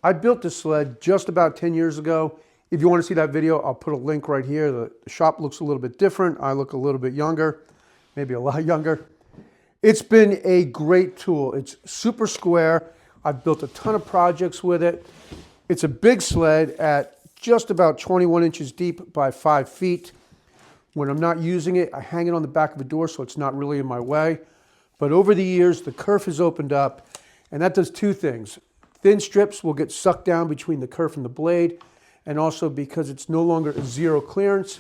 I built this sled just about 10 years ago. If you want to see that video, I'll put a link right here. The shop looks a little bit different. I look a little bit younger, maybe a lot younger. It's been a great tool. It's super square. I've built a ton of projects with it. It's a big sled at just about 21 inches deep by 5 feet. When I'm not using it, I hang it on the back of a door so it's not really in my way. But over the years, the kerf has opened up, and that does two things. Thin strips will get sucked down between the kerf and the blade, and also because it's no longer a zero clearance,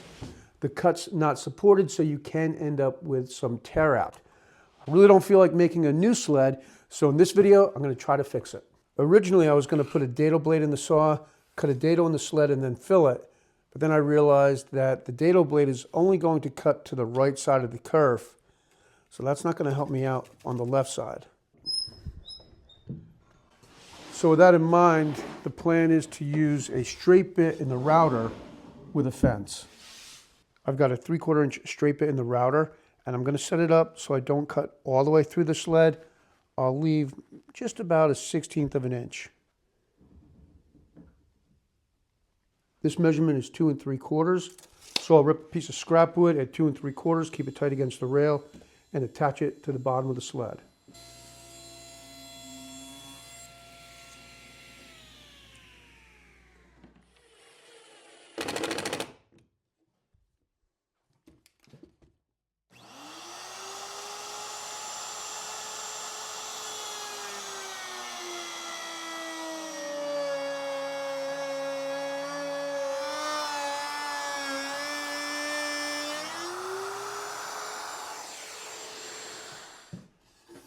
the cut's not supported, so you can end up with some tear out. I really don't feel like making a new sled, so in this video, I'm going to try to fix it. Originally, I was going to put a dado blade in the saw, cut a dado in the sled, and then fill it. But then I realized that the dado blade is only going to cut to the right side of the kerf, so that's not going to help me out on the left side. So with that in mind, the plan is to use a straight bit in the router with a fence. I've got a 3/4 inch straight bit in the router, and I'm going to set it up so I don't cut all the way through the sled. I'll leave just about a 1/16 of an inch. This measurement is 2 3/4, so I'll rip a piece of scrap wood at 2 3/4, keep it tight against the rail, and attach it to the bottom of the sled.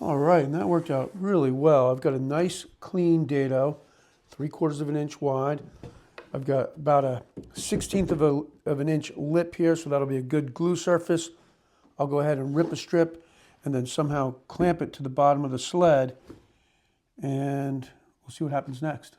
All right, and that worked out really well. I've got a nice clean dado, 3/4 of an inch wide. I've got about a 1/16 of an inch lip here, so that'll be a good glue surface. I'll go ahead and rip a strip and then somehow clamp it to the bottom of the sled, and we'll see what happens next.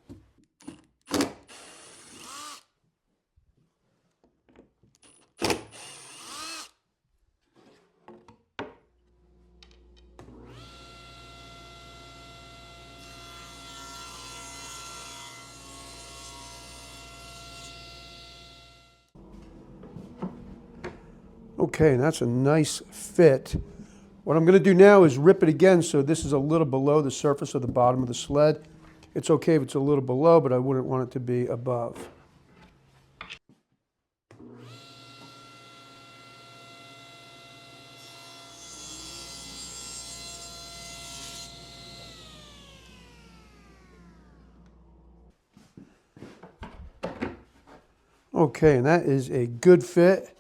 Okay, and that's a nice fit. What I'm going to do now is rip it again so this is a little below the surface of the bottom of the sled. It's okay if it's a little below, but I wouldn't want it to be above. Okay, and that is a good fit.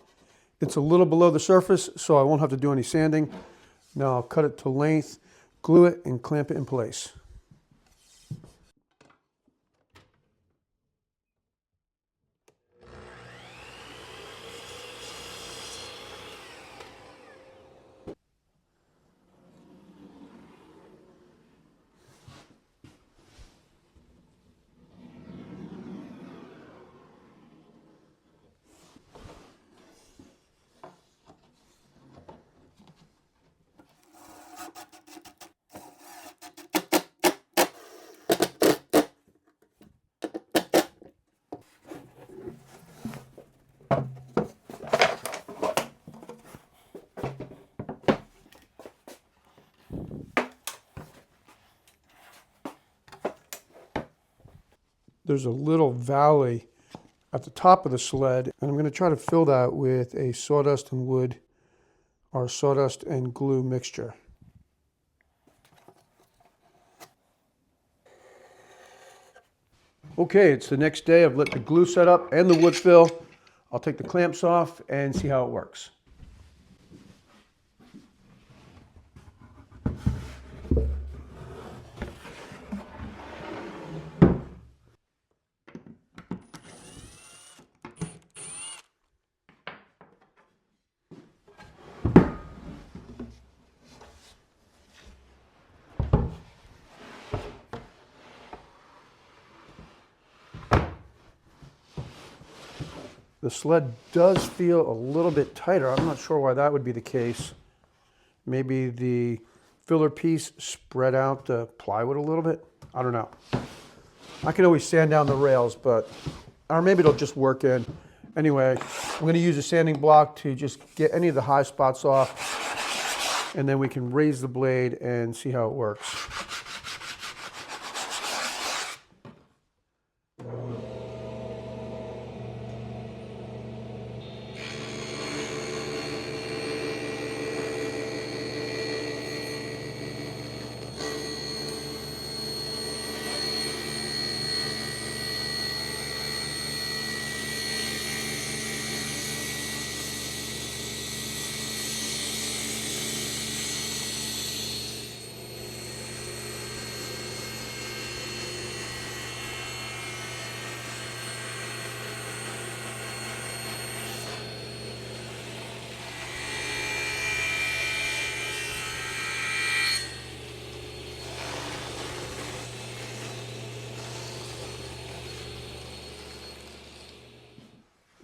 It's a little below the surface, so I won't have to do any sanding. Now I'll cut it to length, glue it, and clamp it in place. There's a little valley at the top of the sled, and I'm going to try to fill that with a sawdust and wood or sawdust and glue mixture. Okay, it's the next day. I've let the glue set up and the wood fill. I'll take the clamps off and see how it works. The sled does feel a little bit tighter. I'm not sure why that would be the case. Maybe the filler piece spread out the plywood a little bit. I don't know. I can always sand down the rails, or maybe it'll just work in. Anyway, I'm going to use a sanding block to just get any of the high spots off, and then we can raise the blade and see how it works.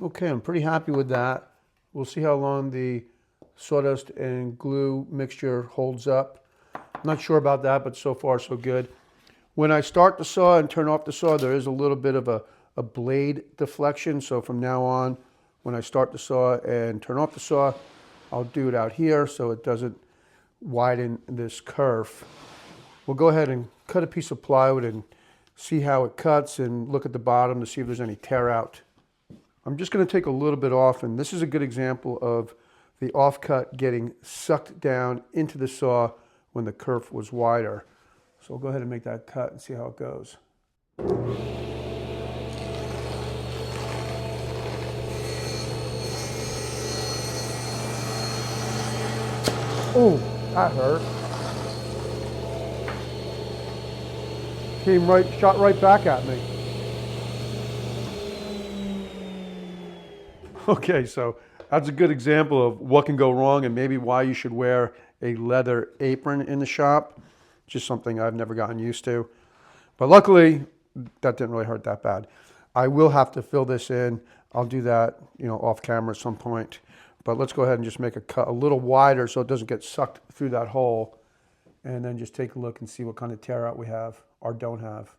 Okay, I'm pretty happy with that. We'll see how long the sawdust and glue mixture holds up. I'm not sure about that, but so far so good. When I start the saw and turn off the saw, there is a little bit of a blade deflection. So from now on, when I start the saw and turn off the saw, I'll do it out here so it doesn't widen this kerf. We'll go ahead and cut a piece of plywood and see how it cuts and look at the bottom to see if there's any tear out. I'm just going to take a little bit off, and this is a good example of the offcut getting sucked down into the saw when the kerf was wider. So I'll go ahead and make that cut and see how it goes. Oh, that hurt. Shot right back at me. Okay, so that's a good example of what can go wrong and maybe why you should wear a leather apron in the shop. Just something I've never gotten used to. But luckily, that didn't really hurt that bad. I will have to fill this in. I'll do that, off camera at some point. But let's go ahead and just make a cut a little wider so it doesn't get sucked through that hole. And then just take a look and see what kind of tear out we have or don't have.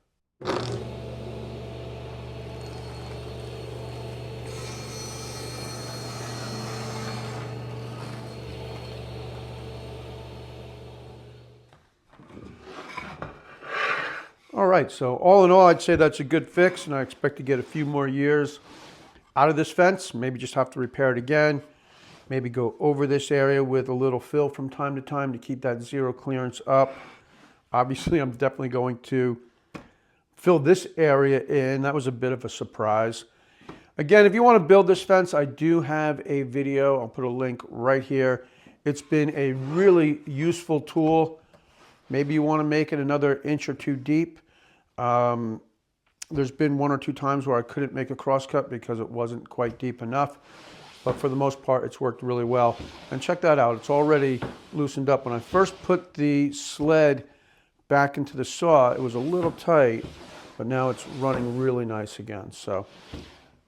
All right, so all in all, I'd say that's a good fix, and I expect to get a few more years out of this fence. Maybe just have to repair it again. Maybe go over this area with a little fill from time to time to keep that zero clearance up. Obviously, I'm definitely going to fill this area in. That was a bit of a surprise. Again, if you want to build this fence, I do have a video. I'll put a link right here. It's been a really useful tool. Maybe you want to make it another inch or two deep. There's been one or two times where I couldn't make a crosscut because it wasn't quite deep enough. But for the most part, it's worked really well. And check that out. It's already loosened up. When I first put the sled back into the saw, it was a little tight, but now it's running really nice again. So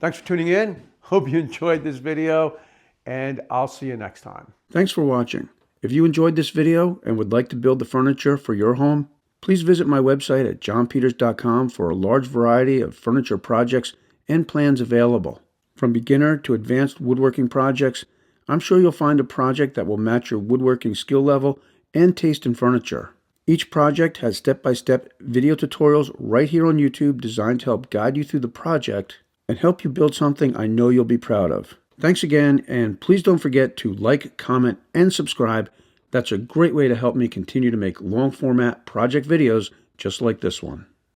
thanks for tuning in. Hope you enjoyed this video, and I'll see you next time. Thanks for watching. If you enjoyed this video and would like to build the furniture for your home, please visit my website at johnpeters.com for a large variety of furniture projects and plans available. From beginner to advanced woodworking projects, I'm sure you'll find a project that will match your woodworking skill level and taste in furniture. Each project has step-by-step video tutorials right here on YouTube designed to help guide you through the project and help you build something I know you'll be proud of. Thanks again, and please don't forget to like, comment, and subscribe. That's a great way to help me continue to make long-format project videos just like this one.